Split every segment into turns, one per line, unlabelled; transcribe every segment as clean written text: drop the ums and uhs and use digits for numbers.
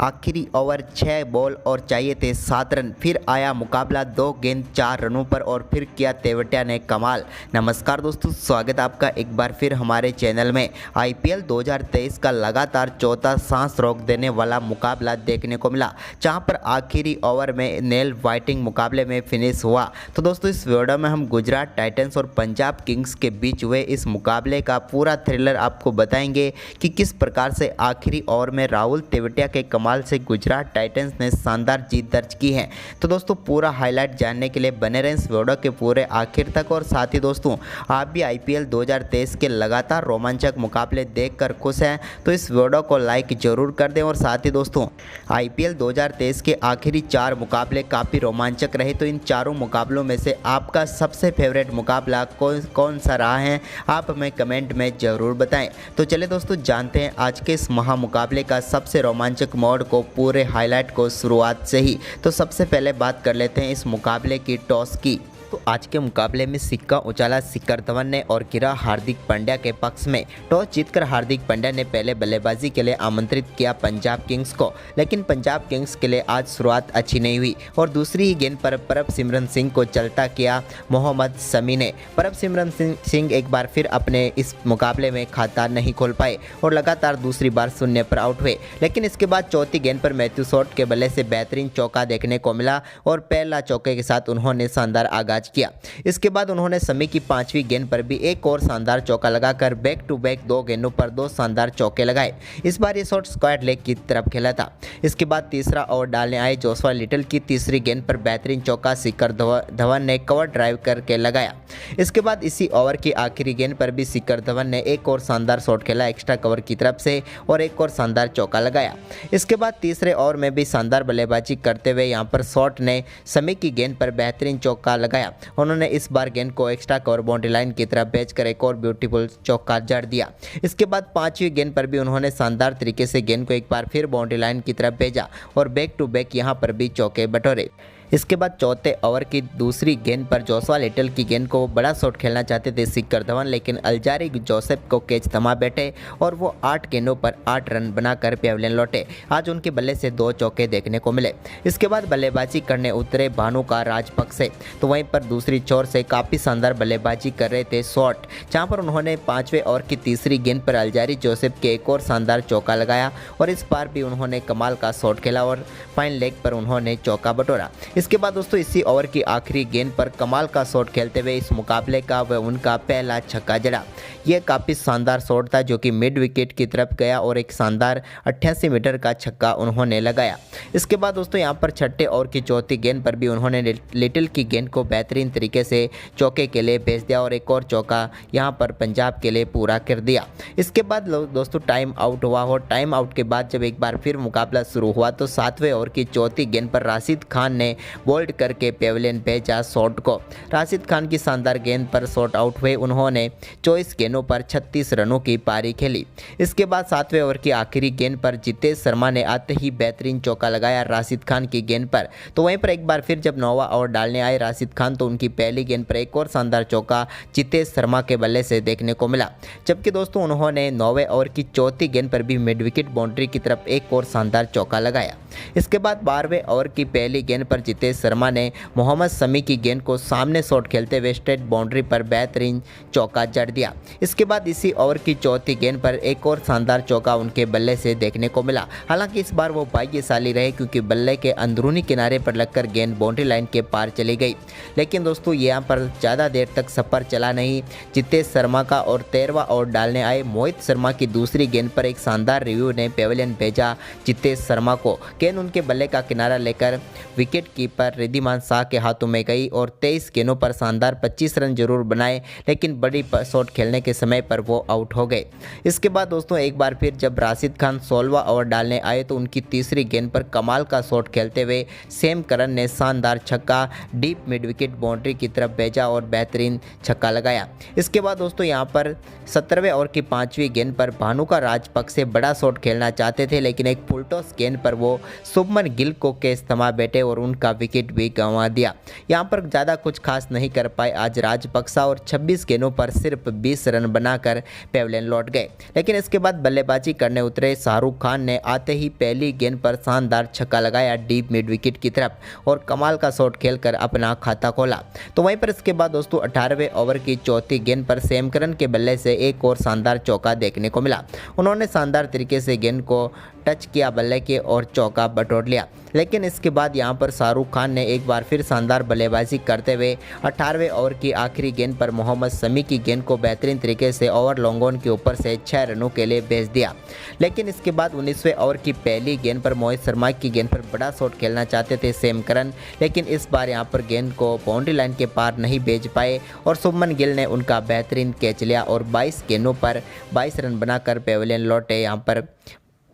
आखिरी over 6 ball और चाहिए थे 7 रन। फिर आया मुकाबला 2 गेंद 4 रनों पर और फिर किया तेवतिया ने कमाल। नमस्कार दोस्तों, स्वागत है आपका एक बार फिर हमारे चैनल में। आईपीएल 2023 का लगातार चौथा सांस रोक देने वाला मुकाबला देखने को मिला, जहां पर आखिरी ओवर में नेल बाइटिंग मुकाबले में फिनिश हुआ। तो दोस्तों इस वीडियो में हम गुजरात टाइटंस और पंजाब किंग्स के बीच हुए इस मुकाबले का पूरा थ्रिलर आपको बताएंगे कि किस प्रकार से आखिरी ओवर में राहुल तेवतिया के कमाल से गुजरात टाइटंस ने शानदार जीत दर्ज की है। तो दोस्तों पूरा हाईलाइट जानने के लिए बने रहें इस वीडियो के पूरे आखिर तक। और साथ ही दोस्तों आप भी आईपीएल 2023 के लगातार रोमांचक मुकाबले देखकर खुश हैं तो इस वीडियो को लाइक जरूर कर दें। और साथ ही दोस्तों आईपीएल 2023 के आखिरी 4 मुकाबले काफ़ी रोमांचक रहे, तो इन चारों मुकाबलों में से आपका सबसे फेवरेट मुकाबला कौन सा रहा है आप हमें कमेंट में ज़रूर बताएं। तो चलिए दोस्तों जानते हैं आज के इस महामुकाबले का सबसे रोमांचक मोड़ को, पूरे हाईलाइट को शुरुआत से ही। तो सबसे पहले बात कर लेते हैं इस मुकाबले की टॉस की। तो आज के मुकाबले में सिक्का उछाला शिखर धवन ने और गिरा हार्दिक पांड्या के पक्ष में। टॉस जीतकर हार्दिक पांड्या ने पहले बल्लेबाजी के लिए आमंत्रित किया पंजाब किंग्स को, लेकिन पंजाब किंग्स के लिए आज शुरुआत अच्छी नहीं हुई और दूसरी ही गेंद पर प्रभसिमरन सिंह को चलता किया मोहम्मद शमी ने। प्रभसिमरन सिंह एक बार फिर अपने इस मुकाबले में खाता नहीं खोल पाए और लगातार दूसरी बार शून्य पर आउट हुए। लेकिन इसके बाद चौथी गेंद पर मैथ्यू शॉट के बल्ले से बेहतरीन चौका देखने को मिला और पहला चौके के साथ उन्होंने शानदार आगाज किया। इसके बाद उन्होंने शमी की 5वीं गेंद पर भी एक और शानदार चौका लगाकर बैक टू बैक 2 गेंदों पर 2 शानदार चौके लगाए। इस बार ये शॉट स्क्वायर लेग की तरफ खेला था। इसके बाद तीसरा ओवर डालने आए जोशुआ लिटल की तीसरी गेंद पर बेहतरीन चौका शिखर धवन ने कवर ड्राइव करके लगाया। इसके बाद इसी ओवर की आखिरी गेंद पर भी शिखर धवन ने एक और शानदार शॉट खेला एक्स्ट्रा कवर की तरफ से और एक और शानदार चौका लगाया। इसके बाद तीसरे ओवर में भी शानदार बल्लेबाजी करते हुए यहाँ पर शॉट ने शमी की गेंद पर बेहतरीन चौका लगाया। उन्होंने इस बार गेंद को एक्स्ट्रा कवर बाउंड्री लाइन की तरफ भेजकर एक और ब्यूटीफुल चौका जड़ दिया। इसके बाद 5वीं गेंद पर भी उन्होंने शानदार तरीके से गेंद को एक बार फिर बाउंड्री लाइन की तरफ भेजा और बैक टू बैक यहां पर भी चौके बटोरे। इसके बाद चौथे ओवर की दूसरी गेंद पर जोशुआ लिटल की गेंद को बड़ा शॉट खेलना चाहते थे शिखर धवन, लेकिन अल्जारी जोसेफ को कैच थमा बैठे और वो 8 गेंदों पर 8 रन बनाकर पेविलियन लौटे। आज उनके बल्ले से 2 चौके देखने को मिले। इसके बाद बल्लेबाजी करने उतरे भानु का राजपक्षे, तो वहीं पर दूसरी छोर से काफ़ी शानदार बल्लेबाजी कर रहे थे शॉट, जहाँ पर उन्होंने 5वें ओवर की तीसरी गेंद पर अल्जारी जोसेफ के एक और शानदार चौका लगाया और इस बार भी उन्होंने कमाल का शॉट खेला और फाइन लेग पर उन्होंने चौका बटोरा। इसके बाद दोस्तों इसी ओवर की आखिरी गेंद पर कमाल का शॉट खेलते हुए इस मुकाबले का वह उनका पहला छक्का जड़ा। यह काफ़ी शानदार शॉट था जो कि मिड विकेट की तरफ गया और एक शानदार 88 मीटर का छक्का उन्होंने लगाया। इसके बाद दोस्तों यहाँ पर छठे ओवर की चौथी गेंद पर भी उन्होंने लिटिल की गेंद को बेहतरीन तरीके से चौके के लिए भेज दिया और एक और चौका यहाँ पर पंजाब के लिए पूरा कर दिया। इसके बाद दोस्तों टाइम आउट हुआ और टाइम आउट के बाद जब एक बार फिर मुकाबला शुरू हुआ तो 7वें ओवर की चौथी गेंद पर राशिद खान ने बोल्ड करके पेविलियन भेजा शॉट को। राशिद खान की शानदार गेंद पर शॉट आउट हुए। उन्होंने 24 गेंदों पर 36 रनों की पारी खेली। इसके बाद 7वें ओवर की आखिरी गेंद पर जितेश शर्मा ने आते ही बेहतरीन चौका लगाया राशिद खान की गेंद पर। तो वहीं पर एक बार फिर जब 9वां ओवर डालने आए राशिद खान तो उनकी पहली गेंद पर एक और शानदार चौका जितेश शर्मा के बल्ले से देखने को मिला। जबकि दोस्तों उन्होंने 9वें ओवर की चौथी गेंद पर भी मिड विकेट बाउंड्री की तरफ एक और शानदार चौका लगाया। इसके बाद 12वें ओवर की पहली गेंद पर जितेश शर्मा ने मोहम्मद शमी की गेंद को सामने शॉट खेलते हुए स्ट्रेट बाउंड्री पर बेहतरीन चौका जड़ दिया। इसके बाद इसी ओवर की चौथी गेंद पर एक और शानदार चौका उनके बल्ले से देखने को मिला। हालांकि इस बार वो भाग्यशाली रहे क्योंकि बल्ले के अंदरूनी किनारे पर लगकर गेंद बाउंड्री लाइन के पार चली गई। लेकिन दोस्तों यहाँ पर ज़्यादा देर तक सफर चला नहीं जितेश शर्मा का और 13वां ओवर डालने आए मोहित शर्मा की दूसरी गेंद पर एक शानदार रिव्यू ने पेविलियन भेजा जितेश शर्मा को। गेंद उनके बल्ले का किनारा लेकर विकेट कीपर रिद्धिमान शाह के हाथों में गई और 23 गेंदों पर शानदार 25 रन जरूर बनाए, लेकिन बड़ी शॉट खेलने के समय पर वो आउट हो गए। इसके बाद दोस्तों एक बार फिर जब राशिद खान 16वां ओवर डालने आए तो उनकी तीसरी गेंद पर कमाल का शॉट खेलते हुए सेम करन ने शानदार छक्का डीप मिड विकेट बाउंड्री की तरफ भेजा और बेहतरीन छक्का लगाया। इसके बाद दोस्तों यहाँ पर 17वें ओवर की 5वीं गेंद पर भानु का राजपक्षे बड़ा शॉट खेलना चाहते थे, लेकिन एक फुल टॉस गेंद पर वो शुभमन गिल को कैच थमा बैठे और उनका विकेट भी गंवा दिया। यहाँ पर ज़्यादा कुछ खास नहीं कर पाए आज राजपक्सा और 26 गेंदों पर सिर्फ 20 रन बनाकर पेविलियन लौट गए। लेकिन इसके बाद बल्लेबाजी करने उतरे शाहरुख खान ने आते ही पहली गेंद पर शानदार छक्का लगाया डीप मिड विकेट की तरफ और कमाल का शॉट खेलकर अपना खाता खोला। तो वहीं पर इसके बाद दोस्तों 18वें ओवर की चौथी गेंद पर सैम करन के बल्ले से एक और शानदार चौका देखने को मिला। उन्होंने शानदार तरीके से गेंद को टच किया बल्ले के और चौका बटोर लिया। लेकिन इसके बाद यहां पर शाहरुख खान ने एक बार फिर शानदार बल्लेबाजी करते हुए 18वें ओवर की आखिरी गेंद पर मोहम्मद शमी की गेंद को बेहतरीन तरीके से ओवर लॉन्ग ऑन के ऊपर से 6 रनों के लिए भेज दिया। लेकिन इसके बाद 19वें ओवर की पहली गेंद पर मोहित शर्मा की गेंद पर बड़ा शॉट खेलना चाहते थे सैम करन, लेकिन इस बार यहां पर गेंद को बाउंड्री लाइन के पार नहीं भेज पाए और शुभमन गिल ने उनका बेहतरीन कैच लिया और 22 गेंदों पर 22 रन बनाकर पेविलियन लौटे यहाँ पर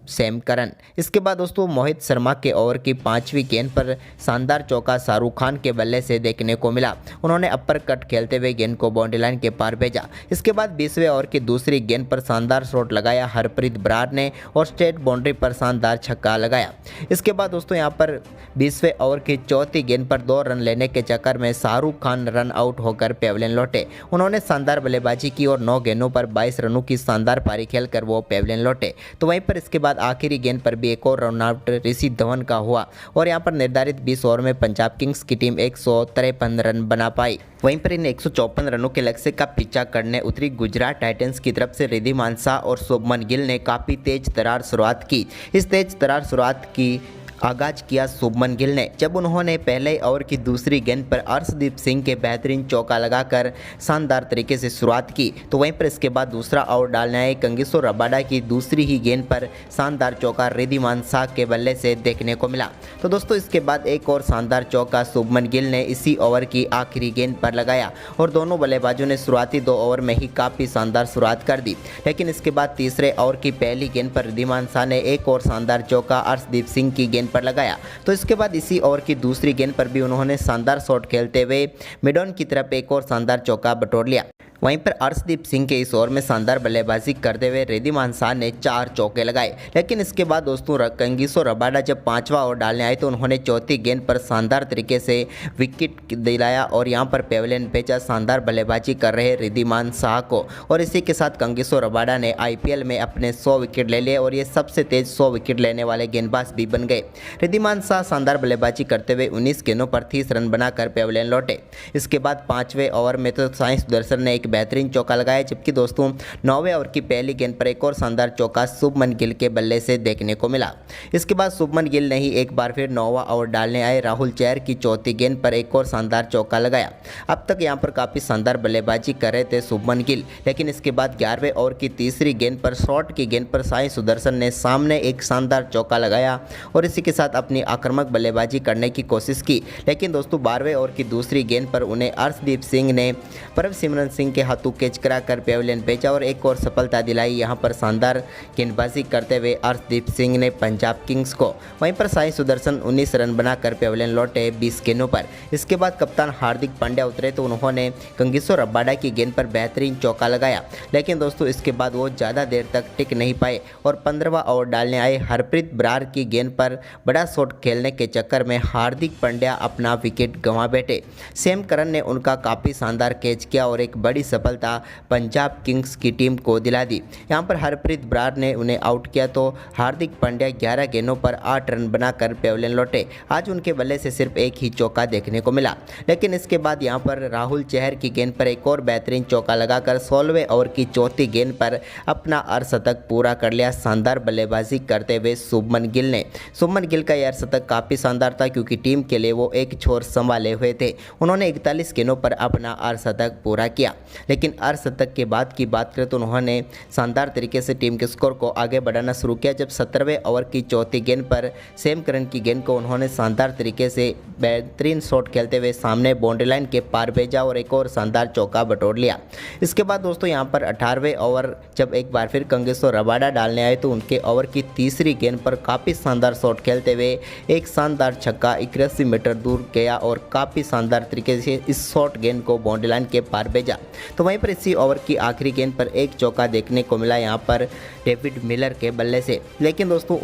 सैम करन। इसके बाद दोस्तों मोहित शर्मा के ओवर की 5वीं गेंद पर शानदार चौका शाहरुख खान के बल्ले से देखने को मिला। उन्होंने अपर कट खेलते हुए गेंद को बाउंड्री लाइन के पार भेजा। इसके बाद 20वें ओवर की दूसरी गेंद पर शानदार शॉट लगाया हरप्रीत बराड़ ने और स्ट्रेट बाउंड्री पर शानदार छक्का लगाया। इसके बाद दोस्तों यहाँ पर 20वें ओवर की चौथी गेंद पर 2 रन लेने के चक्कर में शाहरुख खान रन आउट होकर पेविलियन लौटे। उन्होंने शानदार बल्लेबाजी की और 9 गेंदों पर 22 रनों की शानदार पारी खेलकर वो पेविलियन लौटे। तो वहीं पर इसके बाद आखिरी गेंद पर भी एक और रन आउट ऋषि धवन का हुआ और यहां पर निर्धारित 20 ओवर में पंजाब किंग्स की टीम 153 रन बना पाई। वहीं पर इन 154 रनों के लक्ष्य का पीछा करने उतरी गुजरात टाइटंस की तरफ से रिद्धिमान शाह और शुभमन गिल ने काफ़ी तेज तरार शुरुआत की। इस तेज तरार शुरुआत की आगाज किया शुभमन गिल ने जब उन्होंने पहले ओवर की दूसरी गेंद पर अर्शदीप सिंह के बेहतरीन चौका लगाकर शानदार तरीके से शुरुआत की। तो वहीं पर इसके बाद दूसरा ओवर डालने आए कंगिसो रबाडा की दूसरी ही गेंद पर शानदार चौका रिद्धिमान शाह के बल्ले से देखने को मिला। तो दोस्तों इसके बाद एक और शानदार चौका शुभमन गिल ने इसी ओवर की आखिरी गेंद पर लगाया और दोनों बल्लेबाजों ने शुरुआती 2 ओवर में ही काफ़ी शानदार शुरुआत कर दी। लेकिन इसके बाद तीसरे ओवर की पहली गेंद पर रिद्धिमान शाह ने एक और शानदार चौका अर्शदीप सिंह की गेंद पर लगाया। तो इसके बाद इसी ओवर की दूसरी गेंद पर भी उन्होंने शानदार शॉट खेलते हुए मिड ऑन की तरफ एक और शानदार चौका बटोर लिया। वहीं पर अर्शदीप सिंह के इस ओवर में शानदार बल्लेबाजी करते हुए रिद्धिमान शाह ने 4 चौके लगाए। लेकिन इसके बाद दोस्तों कंगिसो रबाडा जब 5वां ओवर डालने आए तो उन्होंने चौथी गेंद पर शानदार तरीके से विकेट दिलाया और यहां पर पेविलियन भेजा शानदार बल्लेबाजी कर रहे रिद्धिमान शाह को। और इसी के साथ कंगिसो रबाडा ने IPL में अपने 100 विकेट ले लिए और ये सबसे तेज 100 विकेट लेने वाले गेंदबाज भी बन गए। रिद्धिमान शाह शानदार बल्लेबाजी करते हुए 19 गेंदों पर 30 रन बनाकर पेविलियन लौटे। इसके बाद 5वें ओवर में तो साई सुदर्शन ने एक बेहतरीन चौका लगाया, जबकि दोस्तों 9वें ओवर की पहली गेंद पर एक और शानदार चौका शुभमन गिल के बल्ले से देखने को मिला। इसके बाद शुभमन गिल ने ही एक बार फिर 9वां ओवर डालने आए राहुल चहर की चौथी गेंद पर एक और शानदार चौका लगाया। अब तक यहां पर काफ़ी शानदार बल्लेबाजी कर रहे थे शुभमन गिल, लेकिन इसके बाद 11वें ओवर की तीसरी गेंद पर शॉट की गेंद पर साई सुदर्शन ने सामने एक शानदार चौका लगाया और इसी के साथ अपनी आक्रामक बल्लेबाजी करने की कोशिश की। लेकिन दोस्तों 12वें ओवर की दूसरी गेंद पर उन्हें अर्शदीप सिंह ने परमसिमरन सिंह के हाथों कैच कराकर पेविलियन भेजा और एक और सफलता दिलाई। यहां पर शानदार गेंदबाजी करते हुए अर्शदीप सिंह ने पंजाब किंग्स को। वहीं पर साई सुदर्शन 19 रन बनाकर पेविलियन लौटे 20 गेंदों पर। इसके बाद कप्तान हार्दिक पांड्या उतरे तो उन्होंने कंगिसो रबाडा की गेंद पर बेहतरीन चौका लगाया। लेकिन दोस्तों इसके बाद वो ज़्यादा देर तक टिक नहीं पाए और 15वां ओवर डालने आए हरप्रीत बराड़ की गेंद पर बड़ा शॉट खेलने के चक्कर में हार्दिक पांड्या अपना विकेट गंवा बैठे। सैम करन ने उनका काफ़ी शानदार कैच किया और एक बड़ी सफलता पंजाब किंग्स की टीम को दिला दी। यहां पर हरप्रीत बराड़ ने उन्हें आउट किया तो हार्दिक पांड्या 11 गेंदों पर 8 रन बनाकर पेविलियन लौटे। आज उनके बल्ले से सिर्फ एक ही चौका देखने को मिला। लेकिन इसके बाद यहां पर राहुल चहर की गेंद पर एक और बेहतरीन चौका लगाकर 16वें ओवर की चौथी गेंद पर अपना अर्धशतक पूरा कर लिया। शानदार बल्लेबाजी करते हुए शुभमन गिल ने। शुभमन गिल का यह अर्धशतक काफ़ी शानदार था क्योंकि टीम के लिए वो एक छोर संभाले हुए थे। उन्होंने 41 गेंदों पर अपना अर्धशतक पूरा किया। लेकिन अर्धशतक के बाद की बात करें तो उन्होंने शानदार तरीके से टीम के स्कोर को आगे बढ़ाना शुरू किया जब 17वें ओवर की चौथी गेंद पर सैम करन की गेंद को उन्होंने शानदार तरीके से बेहतरीन शॉट खेलते हुए सामने बाउंड्री लाइन के पार भेजा और एक और शानदार चौका बटोर लिया। इसके बाद दोस्तों यहां पर 18वें ओवर जब एक बार फिर कंगिसो रबाडा डालने आए तो उनके ओवर की तीसरी गेंद पर काफ़ी शानदार शॉट खेलते हुए एक शानदार छक्का 81 मीटर दूर गया और काफ़ी शानदार तरीके से इस शॉट गेंद को बाउंड्री लाइन के पार भेजा। तो वहीं पर इसी ओवर की आखिरी गेंद पर एक चौका देखने को मिला यहाँ पर डेविड मिलर के बल्ले से। लेकिन दोस्तों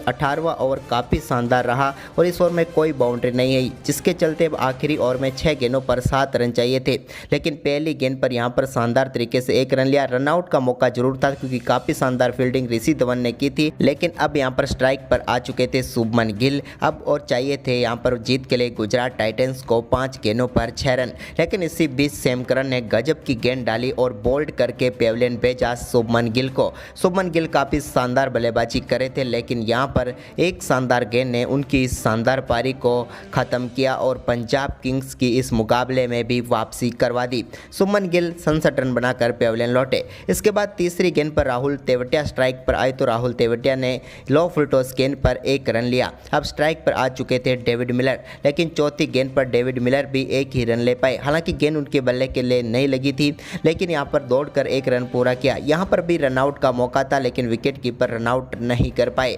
18वां ओवर काफ़ी शानदार रहा और इस ओवर में कोई बाउंड्री नहीं आई, जिसके चलते आखिरी ओवर में 6 गेंदों पर 7 रन चाहिए थे। लेकिन पहली गेंद पर यहाँ पर शानदार तरीके से 1 रन लिया। रनआउट का मौका जरूर था क्योंकि काफ़ी शानदार फील्डिंग ऋषि धवन ने की थी, लेकिन अब यहाँ पर स्ट्राइक पर आ चुके थे शुभमन गिल। अब और चाहिए थे यहाँ पर जीत के लिए गुजरात टाइटंस को 5 गेंदों पर 6 रन। लेकिन इसी बीच सैम करन ने गजब की गेंद डाली और बोल्ड करके पेविलियन भेजा शुभमन गिल को। शुभमन गिल काफ़ी शानदार बल्लेबाजी करे थे, लेकिन यहाँ पर एक शानदार गेंद ने उनकी इस शानदार पारी को ख़त्म किया और पंजाब किंग्स की इस मुकाबले में भी वापसी करवा दी। शुभमन गिल 67 रन बनाकर पेविलियन लौटे। इसके बाद तीसरी गेंद पर राहुल तेवतिया स्ट्राइक पर आए तो राहुल तेवतिया ने लो फुल टॉस गेंद पर 1 रन लिया। अब स्ट्राइक पर आ चुके थे डेविड मिलर, लेकिन चौथी गेंद पर डेविड मिलर भी 1 ही रन ले पाए। हालांकि गेंद उनके बल्ले के लिए नहीं लगी थी, लेकिन यहां पर दौड़कर 1 रन पूरा किया। यहां पर भी रनआउट का मौका था, लेकिन विकेट कीपर रनआउट नहीं कर पाए।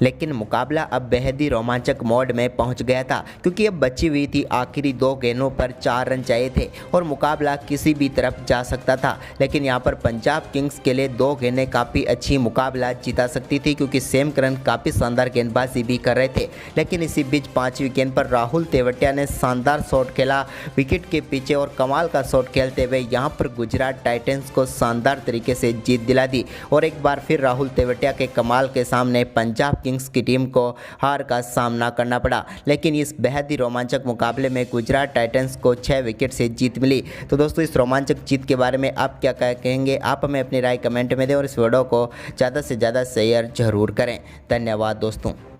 लेकिन मुकाबला अब बेहद ही रोमांचक मोड में पहुंच गया था, क्योंकि अब बची हुई थी आखिरी 2 गेंदों पर 4 रन चाहिए थे और मुकाबला किसी भी तरफ जा सकता था। लेकिन यहां पर पंजाब किंग्स के लिए 2 गेंदें काफ़ी अच्छी मुकाबला जिता सकती थी, क्योंकि सैम करन काफ़ी शानदार गेंदबाजी भी कर रहे थे। लेकिन इसी बीच 5वीं गेंद पर राहुल तेवतिया ने शानदार शॉट खेला विकेट के पीछे और कमाल का शॉट खेलते हुए यहां पर गुजरात टाइटंस को शानदार तरीके से जीत दिला दी। और एक बार फिर राहुल तेवतिया के कमाल के सामने पंजाब किंग्स की टीम को हार का सामना करना पड़ा। लेकिन इस बेहद ही रोमांचक मुकाबले में गुजरात टाइटंस को 6 विकेट से जीत मिली। तो दोस्तों इस रोमांचक जीत के बारे में आप क्या कहेंगे? आप हमें अपनी राय कमेंट में दें और इस वीडियो को ज़्यादा से ज़्यादा शेयर जरूर करें। धन्यवाद दोस्तों।